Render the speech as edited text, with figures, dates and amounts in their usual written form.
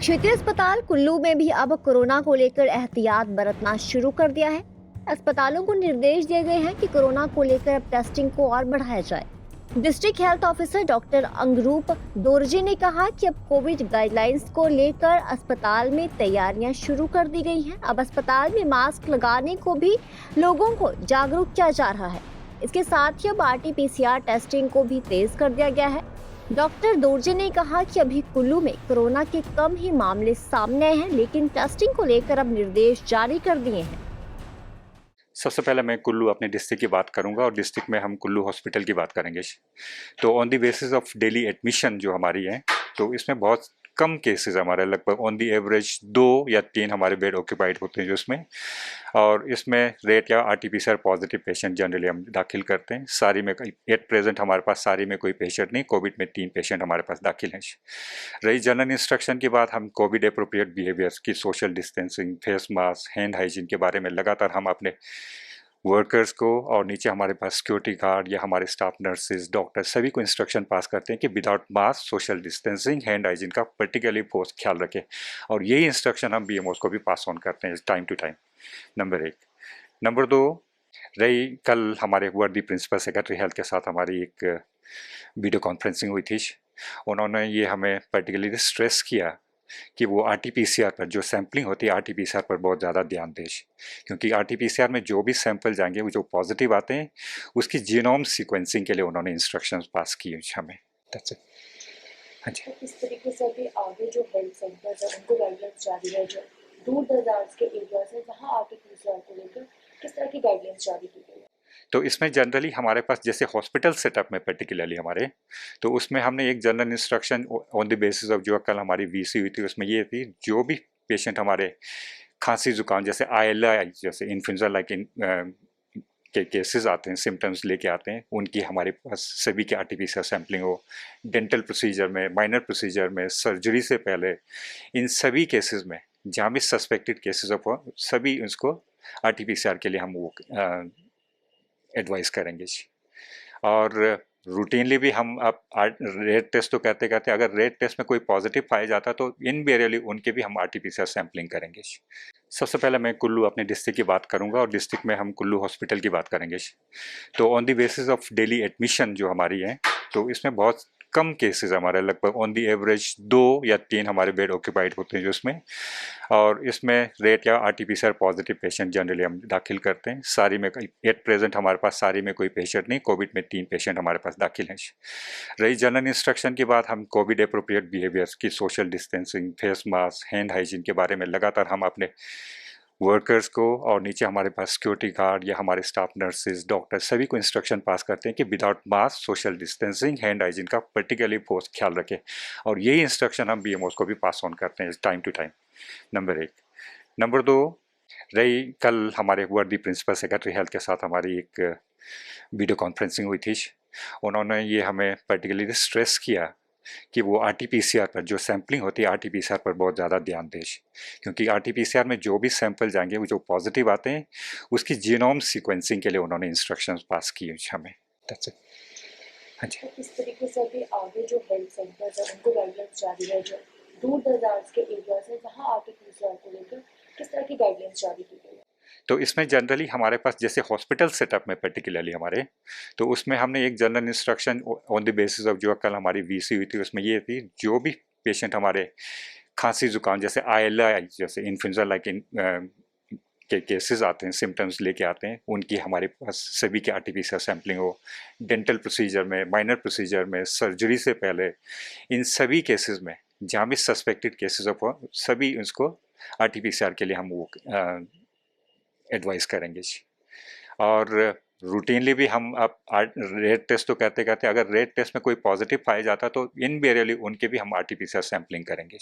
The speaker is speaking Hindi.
क्षेत्रीय अस्पताल कुल्लू में भी अब कोरोना को लेकर एहतियात बरतना शुरू कर दिया है। अस्पतालों को निर्देश दिए गए हैं कि कोरोना को लेकर अब टेस्टिंग को और बढ़ाया जाए। District health officer doctor Angrup Dorje ने कहा कि अब कोविड गाइडलाइंस को लेकर अस्पताल में तैयारियां शुरू कर दी गई हैं। अब अस्पताल में मास्क लगाने को भी लोगों को जागरूक किया जा रहा है। इसके साथ ही अब RT-PCR टेस्टिंग को भी तेज कर दिया गया है। डॉक्टर दोरजे ने कहा कि अभी कुल्लू में कोरोना के कम ही मामले सामने आए हैं, लेकिन टेस्टिंग को लेकर अब निर्देश जारी कर दिए हैं। सबसे पहले मैं कुल्लू अपने डिस्ट्रिक्ट की बात करूंगा और डिस्ट्रिक्ट में हम कुल्लू हॉस्पिटल की बात करेंगे। तो on the basis of daily admission जो हमारी है, तो इसमें बहुत कम केसेस हमारे, लगभग ऑन दी एवरेज 2 या 3 हमारे बेड ऑक्यूपाइड होते हैं जो इसमें, और इसमें रेट या RT-PCR पॉजिटिव पेशेंट जनरली हम दाखिल करते हैं। सारी में एट प्रेजेंट हमारे पास सारी में कोई पेशेंट नहीं, कोविड में 3 पेशेंट हमारे पास दाखिल हैं। रही जनरल इंस्ट्रक्शन की बात, हम कोविड अप्रोप्रिएट बिहेवियर्स की social distancing, face mask, hand hygiene के बारे में लगातार हम अपने वर्कर्स को और नीचे हमारे पास सिक्योरिटी गार्ड या हमारे स्टाफ नर्सेज, डॉक्टर सभी को इंस्ट्रक्शन पास करते हैं कि without mask, social distancing, hand hygiene का पर्टिकुलरली फोर्स ख्याल रखें, और यही इंस्ट्रक्शन हम BMOs को भी पास ऑन करते हैं time to time. Number 1। Number 2, रही कल हमारे वर्दी प्रिंसिपल सेक्रेटरी हेल्थ के साथ हमारी एक वीडियो कॉन्फ्रेंसिंग हुई थी। उन्होंने ये हमें पर्टिकुलरली स्ट्रेस किया कि वो RT-PCR पर जो सैम्पलिंग होती है, RT-PCR पर बहुत ज़्यादा ध्यान दें, क्योंकि RT-PCR में जो भी सैंपल जाएंगे वो जो पॉजिटिव आते हैं उसकी जीनोम सीक्वेंसिंग के लिए उन्होंने इंस्ट्रक्शंस पास किए हमें। That's it. हाँ जी। इस तरीके से अभी आगे जो हेल्थ सेंटर्स है उनको गाइडलाइंस जारी है, जो दूर दराज के एरियाज है वहाँ RT-PCR को लेकर किस तरह की गाइडलाइंस जारी की गई है? तो इसमें जनरली हमारे पास जैसे हॉस्पिटल सेटअप में पर्टिकुलरली हमारे, तो उसमें हमने एक general instruction on the basis of जो कल हमारी VC हुई थी, उसमें ये थी जो भी पेशेंट हमारे खांसी जुकाम जैसे ILI जैसे इन्फ्लुएंजा लाइक के केसेस आते हैं, सिम्टम्स लेके आते हैं, उनकी हमारे पास सभी के RT-PCR सैम्पलिंग हो। डेंटल प्रोसीजर में, माइनर प्रोसीजर में, सर्जरी से पहले, इन सभी केसेस में जहाँ भी सस्पेक्टेड केसेस ऑफ सभी उसको RT-PCR के लिए हम वो एडवाइस करेंगे। और रूटीनली भी हम अब रेट टेस्ट तो कहते कहते अगर रेट टेस्ट में कोई पॉजिटिव पाया जाता तो इनवेरियबली उनके भी हम RT-PCR सैम्पलिंग करेंगे। सबसे पहले मैं कुल्लू अपने डिस्ट्रिक्ट की बात करूंगा और डिस्ट्रिक्ट में हम कुल्लू हॉस्पिटल की बात करेंगे। तो on the basis of daily admission जो हमारी है, तो इसमें बहुत कम केसेस हमारे, लगभग ऑन दी एवरेज 2 या 3 हमारे बेड ऑक्यूपाइड होते हैं जो इसमें, और इसमें रेट या RT-PCR पॉजिटिव पेशेंट जनरली हम दाखिल करते हैं। सारी में एट प्रेजेंट हमारे पास सारी में कोई पेशेंट नहीं, कोविड में 3 पेशेंट हमारे पास दाखिल हैं। रही जनरल इंस्ट्रक्शन की बात, हम कोविड अप्रोप्रिएट बिहेवियर्स की social distancing, face mask, hand hygiene के बारे में लगातार हम अपने वर्कर्स को और नीचे हमारे पास सिक्योरिटी गार्ड या हमारे स्टाफ नर्सेज, डॉक्टर सभी को इंस्ट्रक्शन पास करते हैं कि without mask, social distancing, hand hygiene का पर्टिकुलरली फोर्स ख्याल रखें, और यही इंस्ट्रक्शन हम BMOs को भी पास ऑन करते हैं time to time. Number 1। Number 2, रही कल हमारे वर्दी प्रिंसिपल सेक्रेटरी हेल्थ के साथ हमारी एक वीडियो कॉन्फ्रेंसिंग हुई थी। उन्होंने ये हमें पर्टिकुलरली स्ट्रेस किया कि वो RT-PCR पर जो सैम्पलिंग होती है, RT-PCR पर बहुत ज़्यादा ध्यान दें, क्योंकि RT-PCR में जो भी सैंपल जाएंगे वो जो पॉजिटिव आते हैं उसकी जीनोम सीक्वेंसिंग के लिए उन्होंने इंस्ट्रक्शंस पास किए हमें। That's it. हाँ जी। इस तरीके से अभी आगे जो हेल्थ सेंटर्स है उनको गाइडलाइंस जारी है, जो दूर दराज के एरियाज है वहाँ RT-PCR को लेकर किस तरह की गाइडलाइंस जारी की गई है? तो इसमें जनरली हमारे पास जैसे हॉस्पिटल सेटअप में पर्टिकुलरली हमारे, तो उसमें हमने एक general instruction on the basis of जो कल हमारी VC हुई थी, उसमें ये थी जो भी पेशेंट हमारे खांसी जुकाम जैसे ILI जैसे इन्फ्लुएंजा लाइक के केसेस आते हैं, सिम्टम्स लेके आते हैं, उनकी हमारे पास सभी के RT-PCR सैम्पलिंग हो। डेंटल प्रोसीजर में, माइनर प्रोसीजर में, सर्जरी से पहले, इन सभी केसेस में जहाँ भी सस्पेक्टेड केसेस ऑफ सभी उसको RT-PCR के लिए हम वो एडवाइस करेंगे। और रूटीनली भी हम अब रेट टेस्ट तो कहते कहते अगर रेट टेस्ट में कोई पॉजिटिव पाया जाता तो इनवेरियबली उनके भी हम RT-PCR सैम्पलिंग करेंगे।